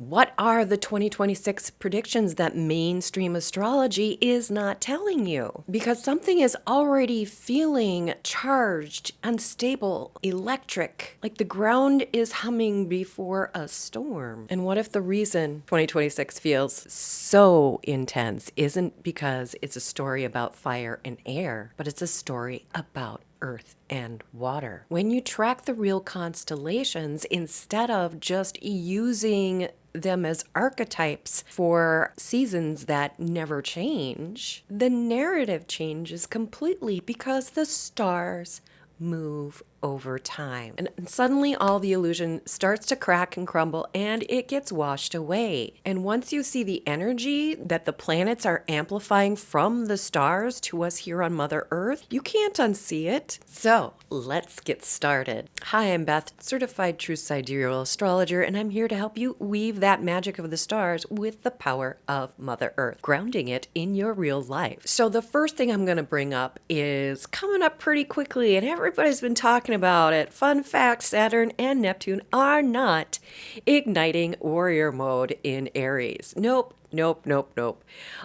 what are the 2026 predictions that mainstream astrology is not telling you? Because something is already feeling charged, unstable, electric, like the ground is humming before a storm. And what if the reason 2026 feels so intense isn't because it's a story about fire and air, but it's a story about earth and water? When you track the real constellations instead of just using them as archetypes for seasons that never change, the narrative changes completely because the stars move over time. And suddenly all the illusion starts to crack and crumble and it gets washed away. And once you see the energy that the planets are amplifying from the stars to us here on Mother Earth, you can't unsee it. So let's get started. Hi, I'm Beth, certified True Sidereal Astrologer, and I'm here to help you weave that magic of the stars with the power of Mother Earth, grounding it in your real life. So the first thing I'm going to bring up is coming up pretty quickly, and everybody's been talking about it. Fun fact, Saturn and Neptune are not igniting warrior mode in Aries. Nope.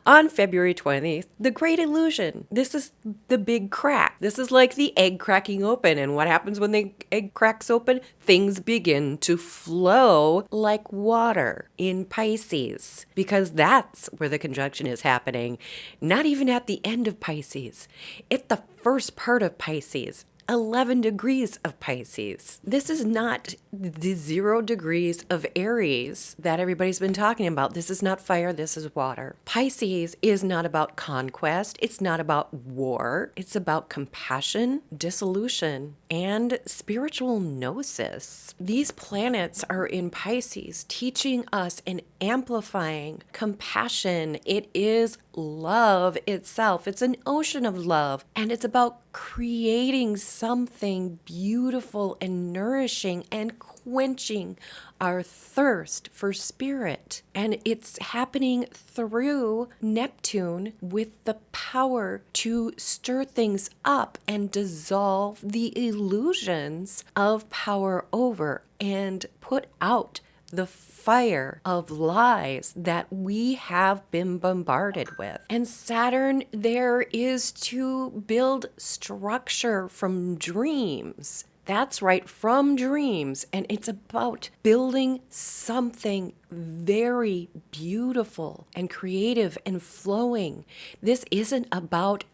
On February 20th, the Great Illusion. This is the big crack. This is like the egg cracking open. And what happens when the egg cracks open? Things begin to flow like water in Pisces, because that's where the conjunction is happening. Not even at the end of Pisces. It's the first part of Pisces. 11 degrees of Pisces. This is not the 0 degrees of Aries that everybody's been talking about. This is not fire, this is water. Pisces is not about conquest. It's not about war. It's about compassion, dissolution, and spiritual gnosis. These planets are in Pisces, teaching us and amplifying compassion. It is love itself. It's an ocean of love, and it's about creating something beautiful and nourishing and quenching our thirst for spirit. And it's happening through Neptune with the power to stir things up and dissolve the illusions of power over and put out the fire of lies that we have been bombarded with. And Saturn there is to build structure from dreams. That's right, from dreams. And it's about building something very beautiful and creative and flowing. This isn't about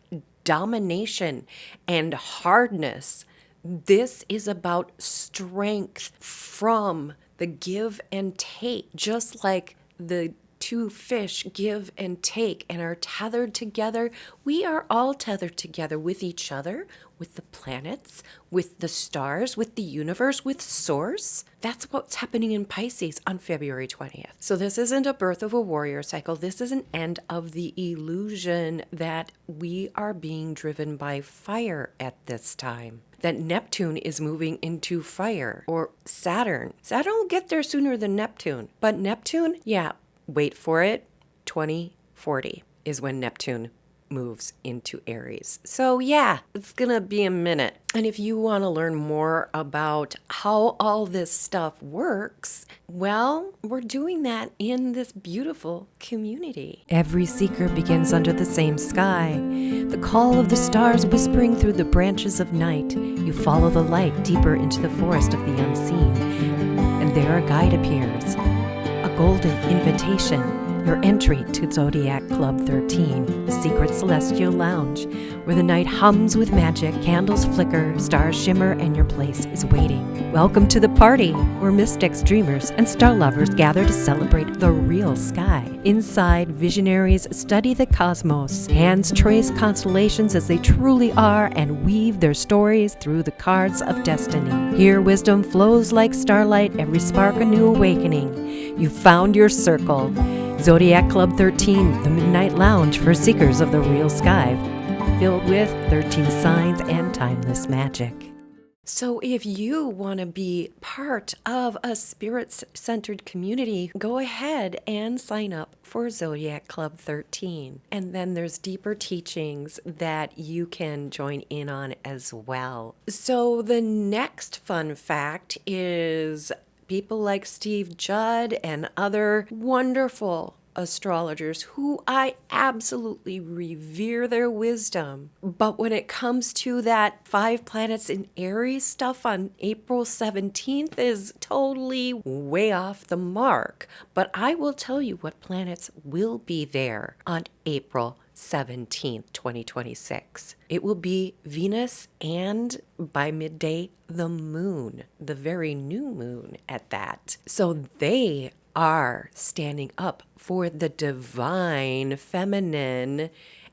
domination and hardness. This is about strength from the give and take, just like the two fish give and take and are tethered together. We are all tethered together with each other, with the planets, with the stars, with the universe, with Source. That's what's happening in Pisces on February 20th. So this isn't a birth of a warrior cycle. This is an end of the illusion that we are being driven by fire at this time. That Neptune is moving into fire, or Saturn. Saturn will get there sooner than Neptune. But Neptune, yeah, wait for it, 2040 is when Neptune moves into Aries. So yeah, it's gonna be a minute. And if you want to learn more about how all this stuff works, well, we're doing that in this beautiful community. Every seeker begins under the same sky. The call of the stars whispering through the branches of night. You follow the light deeper into the forest of the unseen. And there a guide appears. A golden invitation. Your entry to Zodiac Club 13, the secret celestial lounge, where the night hums with magic, candles flicker, stars shimmer, and your place is waiting. Welcome to the party, where mystics, dreamers, and star lovers gather to celebrate the real sky. Inside, visionaries study the cosmos. Hands trace constellations as they truly are and weave their stories through the cards of destiny. Here, wisdom flows like starlight, every spark a new awakening. You found your circle. Zodiac Club 13, the midnight lounge for seekers of the real sky, filled with 13 signs and timeless magic. So if you want to be part of a spirit-centered community, go ahead and sign up for Zodiac Club 13. And then there's deeper teachings that you can join in on as well. So the next fun fact is people like Steve Judd and other wonderful astrologers who I absolutely revere their wisdom. But when it comes to that 5 planets in Aries stuff on April 17th is totally way off the mark. But I will tell you what planets will be there on April 17th, 2026. It will be Venus and by midday, the moon, the very new moon at that. So they are standing up for the divine feminine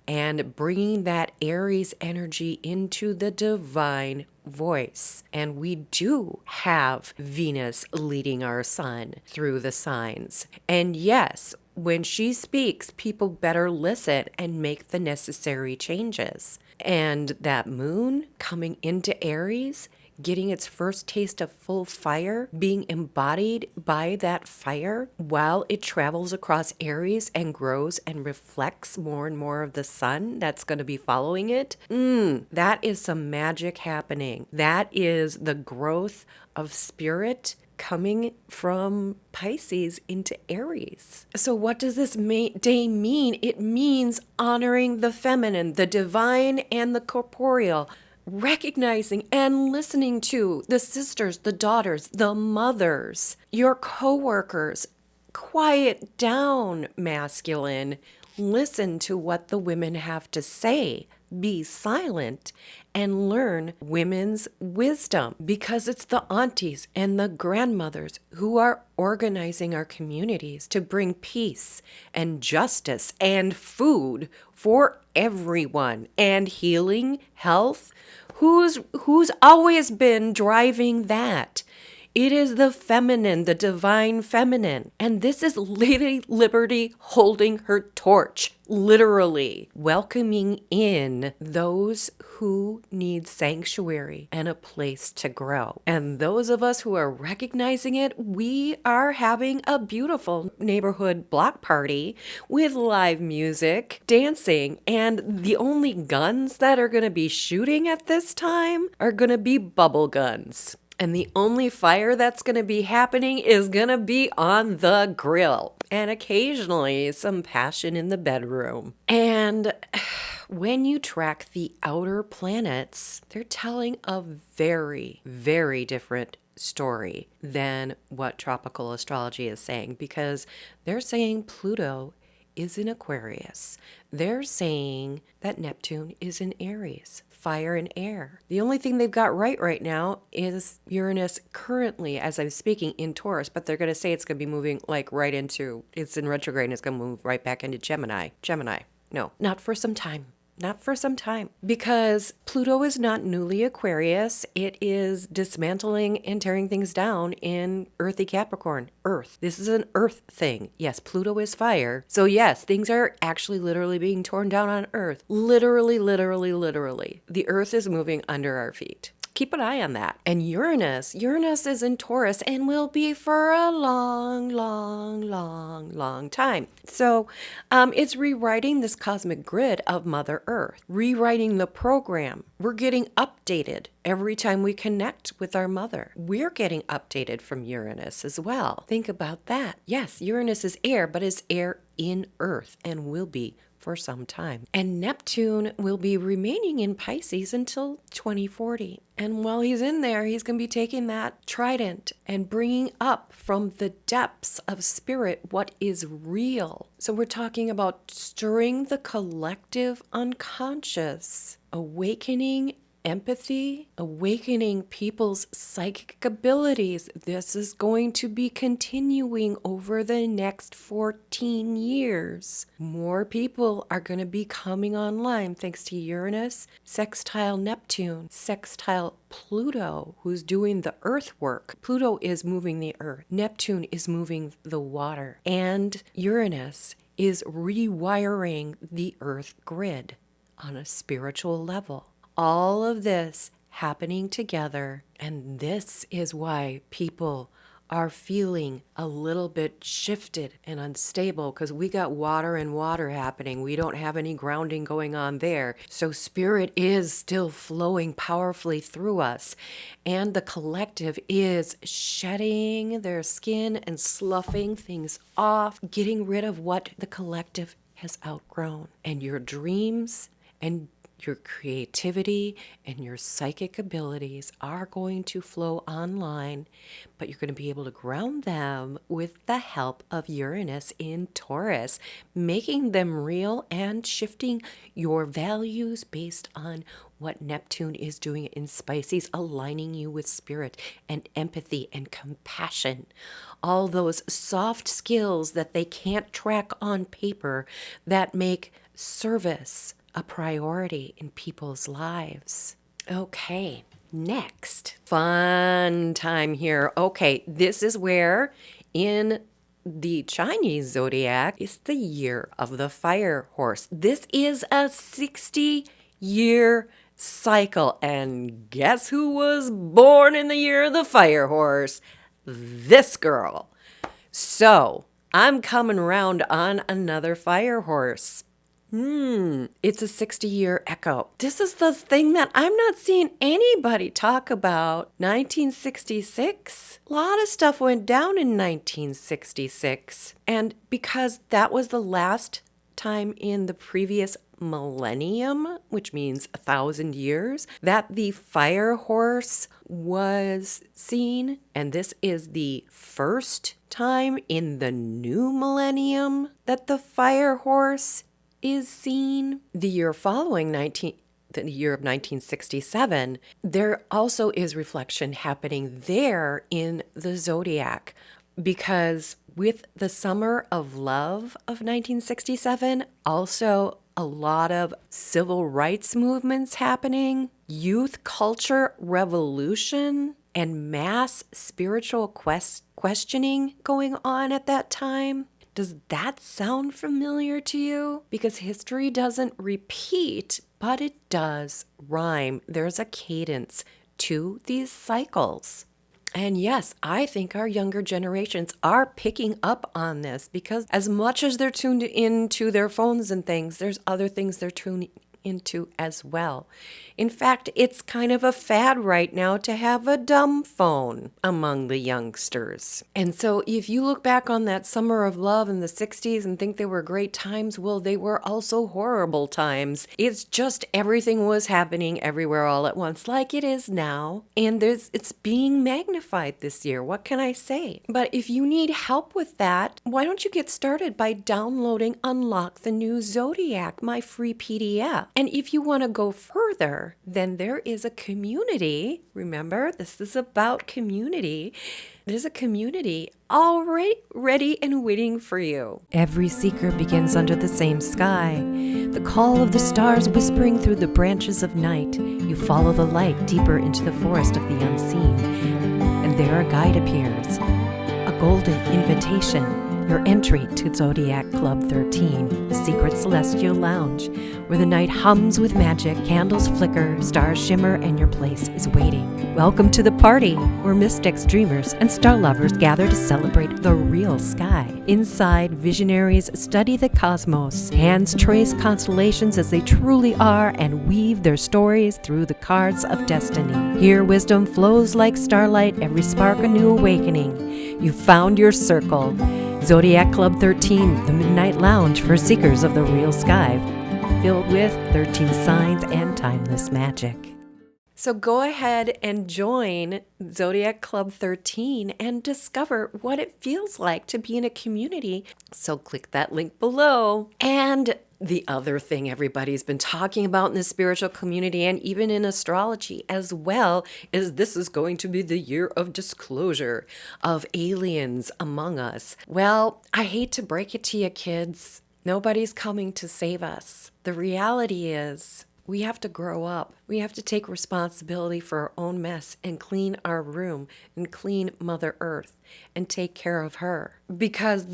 and bringing that Aries energy into the divine voice. And we do have Venus leading our sun through the signs. And yes, when she speaks, people better listen and make the necessary changes. And that moon coming into Aries, getting its first taste of full fire, being embodied by that fire while it travels across Aries and grows and reflects more and more of the sun that's going to be following it. That is some magic happening. That is the growth of spirit coming from Pisces into Aries. So what does this day mean? It means honoring the feminine, the divine, and the corporeal. Recognizing and listening to the sisters, the daughters, the mothers, your coworkers. Quiet down, masculine. Listen to what the women have to say. Be silent and learn women's wisdom, because it's the aunties and the grandmothers who are organizing our communities to bring peace and justice and food for everyone and healing, health. Who's always been driving that? It is the feminine, the divine feminine. And this is Lady Liberty holding her torch, literally welcoming in those who need sanctuary and a place to grow. And those of us who are recognizing it, we are having a beautiful neighborhood block party with live music, dancing, and the only guns that are going to be shooting at this time are going to be bubble guns. And the only fire that's going to be happening is going to be on the grill. And occasionally some passion in the bedroom. And when you track the outer planets, they're telling a very, very different story than what tropical astrology is saying. Because they're saying Pluto is in Aquarius. They're saying that Neptune is in Aries. Fire and air. The only thing they've got right now is Uranus currently, as I'm speaking, in Taurus, but they're going to say it's going to be moving like right into, it's in retrograde and it's going to move right back into Gemini. No, not for some time. Not for some time, because Pluto is not newly Aquarius. It is dismantling and tearing things down in earthy Capricorn, Earth. This is an Earth thing. Yes, Pluto is fire. So yes, things are actually literally being torn down on Earth. Literally. The Earth is moving under our feet. Keep an eye on that. And Uranus is in Taurus and will be for a long time. So it's rewriting this cosmic grid of Mother Earth, rewriting the program. We're getting updated every time we connect with our mother. We're getting updated from Uranus as well. Think about that. Yes, Uranus is air, but it's air in Earth and will be for some time. And Neptune will be remaining in Pisces until 2040. And while he's in there, he's going to be taking that trident and bringing up from the depths of spirit what is real. So we're talking about stirring the collective unconscious, awakening empathy, awakening people's psychic abilities. This is going to be continuing over the next 14 years. More people are going to be coming online thanks to Uranus, sextile Neptune, sextile Pluto, who's doing the earth work. Pluto is moving the earth. Neptune is moving the water. And Uranus is rewiring the earth grid on a spiritual level. All of this happening together, and this is why people are feeling a little bit shifted and unstable because we got water and water happening. We don't have any grounding going on there. So spirit is still flowing powerfully through us. And the collective is shedding their skin and sloughing things off, getting rid of what the collective has outgrown. And your dreams and your creativity and your psychic abilities are going to flow online, but you're going to be able to ground them with the help of Uranus in Taurus, making them real and shifting your values based on what Neptune is doing in Pisces, aligning you with spirit and empathy and compassion. All those soft skills that they can't track on paper that make service a priority in people's lives. Okay, next, fun time here. Okay, this is where in the Chinese zodiac is the year of the fire horse. This is a 60-year cycle. And guess who was born in the year of the fire horse? This girl. So I'm coming around on another fire horse. It's a 60-year echo. This is the thing that I'm not seeing anybody talk about. 1966. A lot of stuff went down in 1966. And because that was the last time in the previous millennium, which means 1,000 years, that the fire horse was seen. And this is the first time in the new millennium that the fire horse is seen. The year following the year of 1967, there also is reflection happening there in the zodiac, because with the summer of love of 1967, also a lot of civil rights movements happening, youth culture revolution, and mass spiritual questioning going on at that time. Does that sound familiar to you? Because history doesn't repeat, but it does rhyme. There's a cadence to these cycles. And yes, I think our younger generations are picking up on this, because as much as they're tuned into their phones and things, there's other things they're tuning into as well. In fact, it's kind of a fad right now to have a dumb phone among the youngsters. And so if you look back on that summer of love in the 60s and think they were great times, well, they were also horrible times. It's just everything was happening everywhere all at once, like it is now. And it's being magnified this year. What can I say? But if you need help with that, why don't you get started by downloading Unlock the New Zodiac, my free PDF. And if you want to go further, then there is a community. Remember, this is about community. There's a community already ready and waiting for you. Every seeker begins under the same sky. The call of the stars whispering through the branches of night. You follow the light deeper into the forest of the unseen. And there a guide appears. A golden invitation. Your entry to Zodiac Club 13, the secret celestial lounge, where the night hums with magic, candles flicker, stars shimmer, and your place is waiting. Welcome to the party, where mystics, dreamers, and star lovers gather to celebrate the real sky. Inside, visionaries study the cosmos. Hands trace constellations as they truly are and weave their stories through the cards of destiny. Here, wisdom flows like starlight, every spark a new awakening. You found your circle. Zodiac Club 13, the Midnight Lounge for seekers of the real sky, filled with 13 signs and timeless magic. So go ahead and join Zodiac Club 13 and discover what it feels like to be in a community. So click that link below. And the other thing everybody's been talking about in the spiritual community and even in astrology as well is this is going to be the year of disclosure of aliens among us. Well, I hate to break it to you, kids. Nobody's coming to save us. The reality is We have to grow up. We have to take responsibility for our own mess and clean our room and clean Mother Earth and take care of her. Because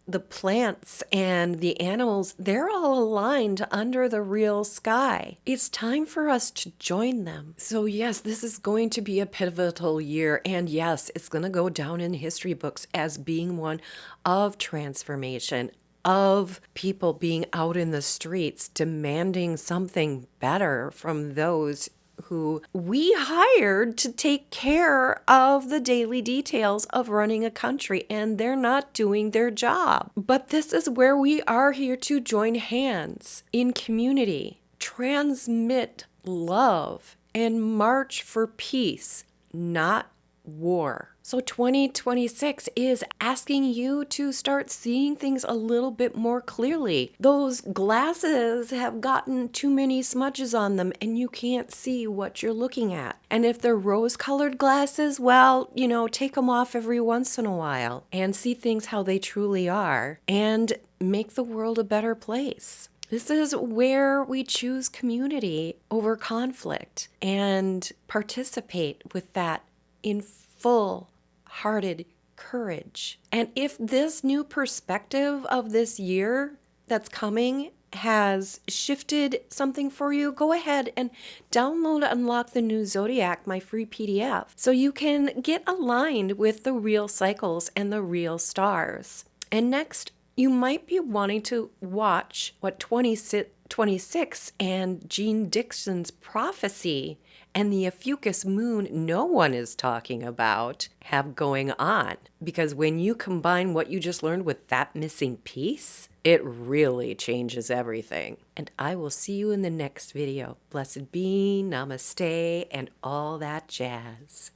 the plants and the animals, they're all aligned under the real sky. It's time for us to join them. So yes, this is going to be a pivotal year. And yes, it's going to go down in history books as being one of transformation, of people being out in the streets demanding something better from those who we hired to take care of the daily details of running a country, and they're not doing their job. But this is where we are here to join hands in community, transmit love, and march for peace, not war. So 2026 is asking you to start seeing things a little bit more clearly. Those glasses have gotten too many smudges on them and you can't see what you're looking at. And if they're rose-colored glasses, well, take them off every once in a while and see things how they truly are and make the world a better place. This is where we choose community over conflict and participate with that in full-hearted courage. And if this new perspective of this year that's coming has shifted something for you, go ahead and download and unlock the new Zodiac, my free PDF, so you can get aligned with the real cycles and the real stars. And next, you might be wanting to watch what 2026 and Jean Dixon's prophecy and the Ophiuchus moon no one is talking about have going on. Because when you combine what you just learned with that missing piece, it really changes everything. And I will see you in the next video. Blessed be, namaste, and all that jazz.